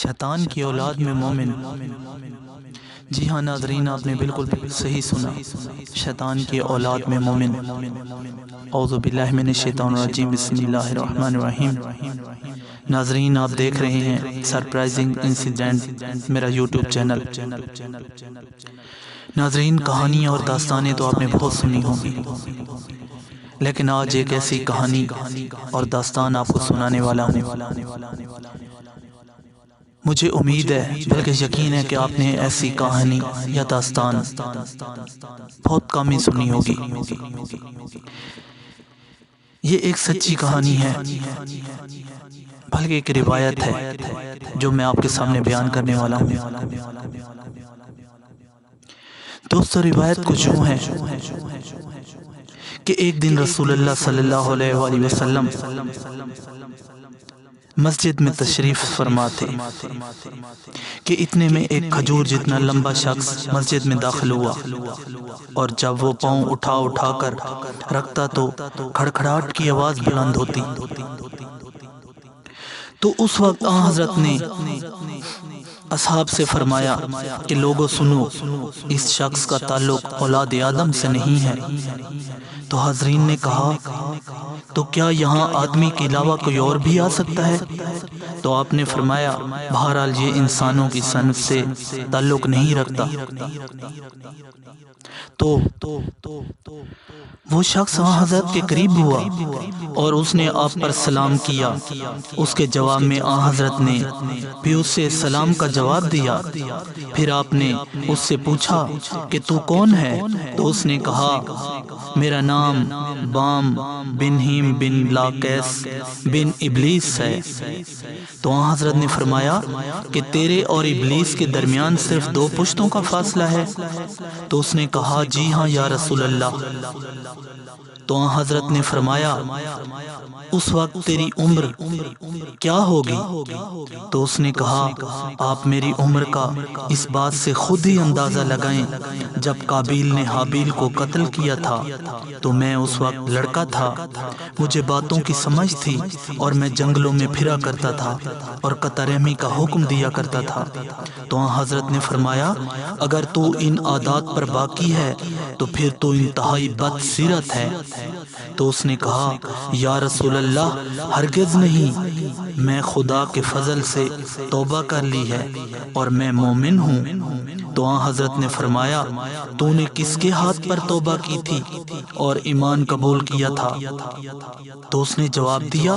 شیطان کی اولاد میں مومن۔ جی ہاں ناظرین، آپ نے بالکل صحیح سنا، شیطان کی اولاد میں مومن۔ اعوذ باللہ من الشیطان الرجیم، بسم اللہ الرحمن الرحیم۔ ناظرین، آپ دیکھ رہے ہیں سرپرائزنگ انسیڈنٹ، میرا یوٹیوب چینل۔ ناظرین، کہانی اور داستانیں تو آپ نے بہت سنی ہوں گی، لیکن آج ایک ایسی کہانی اور داستان آپ کو سنانے والا ہوں۔ مجھے امید ہے، بلکہ یقین ہے کہ آپ نے ایسی کہانی یا داستان بہت کم ہی سنی ہوگی۔ یہ ایک سچی کہانی ہے، بلکہ ایک روایت ہے جو میں آپ کے سامنے بیان کرنے والا ہوں۔ دوستو، روایت کچھ یوں ہے کہ ایک دن رسول اللہ صلی اللہ علیہ وآلہ وسلم مسجد میں تشریف فرما تھے کہ اتنے میں ایک کھجور جتنا لمبا شخص مسجد میں داخل ہوا، اور جب وہ پاؤں اٹھا اٹھا کر رکھتا تو کھڑکھڑاہٹ کی آواز بلند ہوتی۔ تو اس وقت آن حضرت نے اصحاب سے فرمایا کہ لوگوں سنو، اس شخص کا تعلق اولاد آدم سے نہیں ہے۔ تو حاضرین نے کہا، تو کیا یہاں آدمی کے علاوہ کوئی اور بھی آ سکتا ہے؟ تو آپ نے فرمایا، بہرحال یہ انسانوں کی صنف سے تعلق نہیں رکھتا۔ تو وہ شخص وہاں حضرت کے قریب ہوا اور اس نے آپ پر سلام کیا۔ اس کے جواب میں آن حضرت نے بھی اس سے سلام کا جواب دیا۔ پھر آپ نے اس سے پوچھا کہ تو کون ہے؟ تو اس نے کہا، میرا نام بام بن ہیم بن لاقیس بن ابلیس ہے۔ تو آن حضرت نے فرمایا کہ تیرے اور ابلیس کے درمیان صرف 2 پشتوں کا فاصلہ ہے؟ تو اس نے کہا، جی ہاں یا رسول اللہ۔ تو آن حضرت نے فرمایا، اس وقت تیری عمر کیا ہوگی؟ تو اس نے کہا، آپ میری عمر کا اس بات سے خود ہی اندازہ لگائیں، جب قابیل نے حابیل کو قتل کیا تھا تو میں اس وقت لڑکا تھا، مجھے باتوں کی سمجھ تھی اور میں جنگلوں میں پھرا کرتا تھا اور قطع رحمی کا حکم دیا کرتا تھا۔ تو آن حضرت نے فرمایا، اگر تو ان عادات پر باقی ہے تو پھر تو انتہائی بد سیرت ہے۔ تو اس نے کہا، یا رسول اللہ، ہرگز نہیں، میں خدا کے فضل سے توبہ کر لی ہے اور میں مومن ہوں۔ تو آن حضرت نے فرمایا، تو نے کس کے ہاتھ پر توبہ کی تھی اور ایمان قبول کیا تھا؟ تو اس نے جواب دیا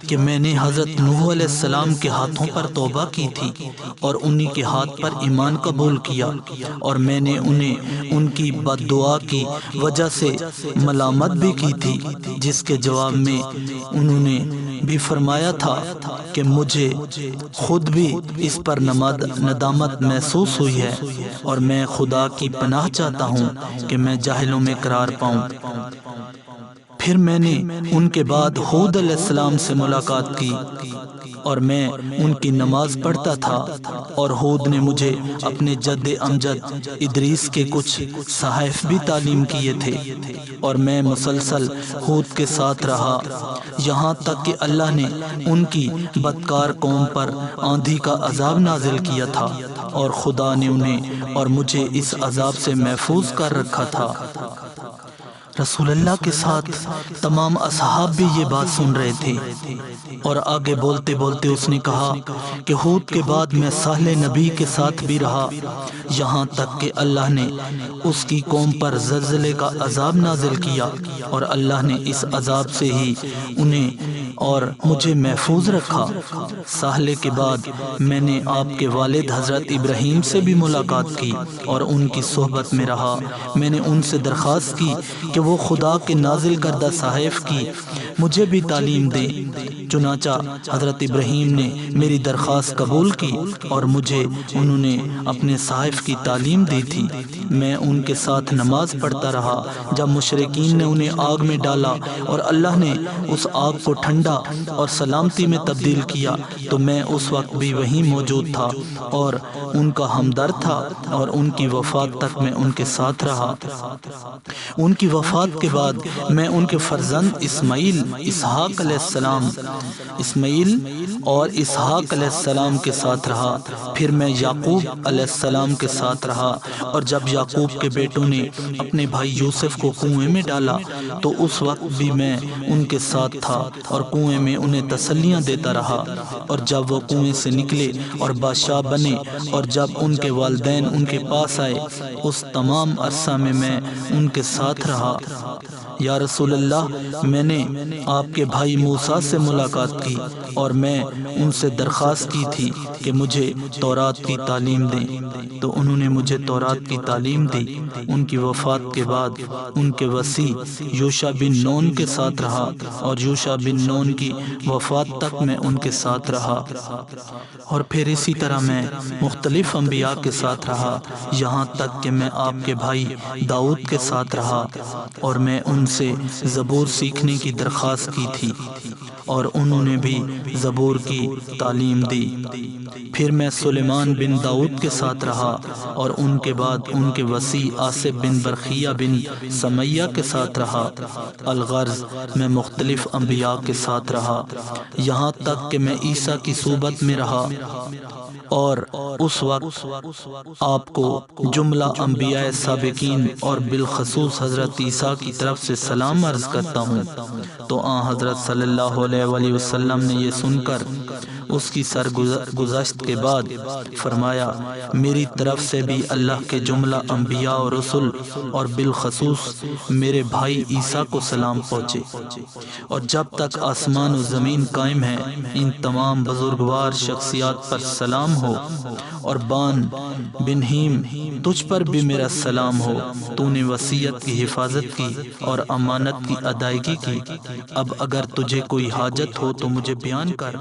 کہ میں نے حضرت نوح علیہ السلام کے ہاتھوں پر توبہ کی تھی اور انہی کے ہاتھ پر ایمان قبول کیا، اور میں نے انہیں ان کی بد دعا کی وجہ سے ملامت بھی کی تھی، جس کے جواب میں انہوں نے بھی فرمایا تھا کہ مجھے خود بھی اس پر ندامت محسوس ہوئی ہے، اور میں خدا کی پناہ چاہتا ہوں کہ میں جاہلوں میں قرار پاؤں۔ پھر میں نے ان کے بعد ہود علیہ السلام سے ملاقات کی اور میں ان کی نماز پڑھتا تھا، اور ہود نے مجھے اپنے جد امجد ادریس کے کچھ صحائف بھی تعلیم کیے تھے، اور میں مسلسل ہود کے ساتھ رہا، یہاں تک کہ اللہ نے ان کی بدکار قوم پر آندھی کا عذاب نازل کیا تھا، اور خدا نے انہیں اور مجھے اس عذاب سے محفوظ کر رکھا تھا۔ رسول اللہ کے ساتھ تمام اصحاب بھی یہ بات سن رہے تھے، اور آگے بولتے بولتے اس نے کہا کہ ہود کے بعد میں صالح نبی کے ساتھ بھی رہا، یہاں تک کہ اللہ نے اس کی قوم پر زلزلے کا عذاب نازل کیا، اور اللہ نے اس عذاب سے ہی انہیں اور مجھے محفوظ رکھا۔ صالح کے بعد میں نے آپ کے والد حضرت ابراہیم سے بھی ملاقات کی اور ان کی صحبت میں رہا۔ میں نے ان سے درخواست کی کہ وہ خدا کے نازل کردہ صحائف کی مجھے بھی تعلیم دیں، چنانچہ حضرت ابراہیم نے میری درخواست قبول کی اور مجھے انہوں نے اپنے صحائف کی تعلیم دی تھی۔ میں ان کے ساتھ نماز پڑھتا رہا جب مشرکین نے انہیں آگ میں ڈالا اور اللہ نے اس آگ کو ٹھنڈا اور سلامتی میں تبدیل کیا، تو میں اس وقت بھی وہیں موجود تھا اور ان کا ہمدرد تھا، اور ان کی وفات تک میں ان کے ساتھ رہا۔ ان کی وفات کے بعد میں ان کے فرزند اسماعیل، اسحاق علیہ السلام اسماعیل اور اسحاق علیہ السلام کے ساتھ رہا، پھر میں یعقوب علیہ السلام کے ساتھ رہا، اور جب یعقوب کے بیٹوں نے اپنے بھائی یوسف کو کنویں میں ڈالا تو اس وقت بھی میں ان کے ساتھ تھا اور کنویں میں انہیں تسلیاں دیتا رہا، اور جب وہ کنویں سے نکلے اور بادشاہ بنے اور جب ان کے والدین ان کے پاس آئے، اس تمام عرصہ میں ان کے ساتھ رہا۔ یا رسول اللہ، میں نے آپ کے بھائی موسیٰ سے ملاقات کی اور میں ان سے درخواست کی تھی کہ مجھے تورات کی تعلیم دیں، تو انہوں نے مجھے تورات کی تعلیم دی۔ ان کی وفات کے بعد ان کے وصی یوشع بن نون کے ساتھ رہا، اور یوشع بن نون کی وفات تک میں ان کے ساتھ رہا، اور پھر اسی طرح میں مختلف انبیاء کے ساتھ رہا، یہاں تک کہ میں آپ کے بھائی داؤد کے ساتھ رہا، اور میں ان سے زبور سیکھنے کی درخواست کی تھی، اور انہوں نے بھی زبور کی تعلیم دی۔ پھر میں سلیمان بن داؤد کے ساتھ رہا، اور ان کے بعد ان کے وصی آصف بن برخیہ بن سمیہ کے ساتھ رہا۔ الغرض میں مختلف انبیاء کے ساتھ رہا، یہاں تک کہ میں عیسیٰ کی صحبت میں رہا، اور اس وقت آپ کو جملہ انبیاء سابقین اور بالخصوص حضرت عیسیٰ کی طرف سے سلام عرض کرتا ہوں۔ تو حضرت صلی اللہ علیہ وآلہ وسلم نے یہ سن کر اس کی سرگزشت کے بعد فرمایا، میری طرف سے بھی اللہ کے جملہ انبیاء اور رسل اور بالخصوص میرے بھائی عیسیٰ کو سلام پہنچے، اور جب تک آسمان و زمین قائم ہے ان تمام بزرگوار شخصیات پر سلام ہو، اور بان بن ہیم تجھ پر بھی میرا سلام ہو، تو نے وصیت کی حفاظت کی اور امانت کی ادائیگی کی، اب اگر تجھے کوئی حاجت ہو تو مجھے بیان کر۔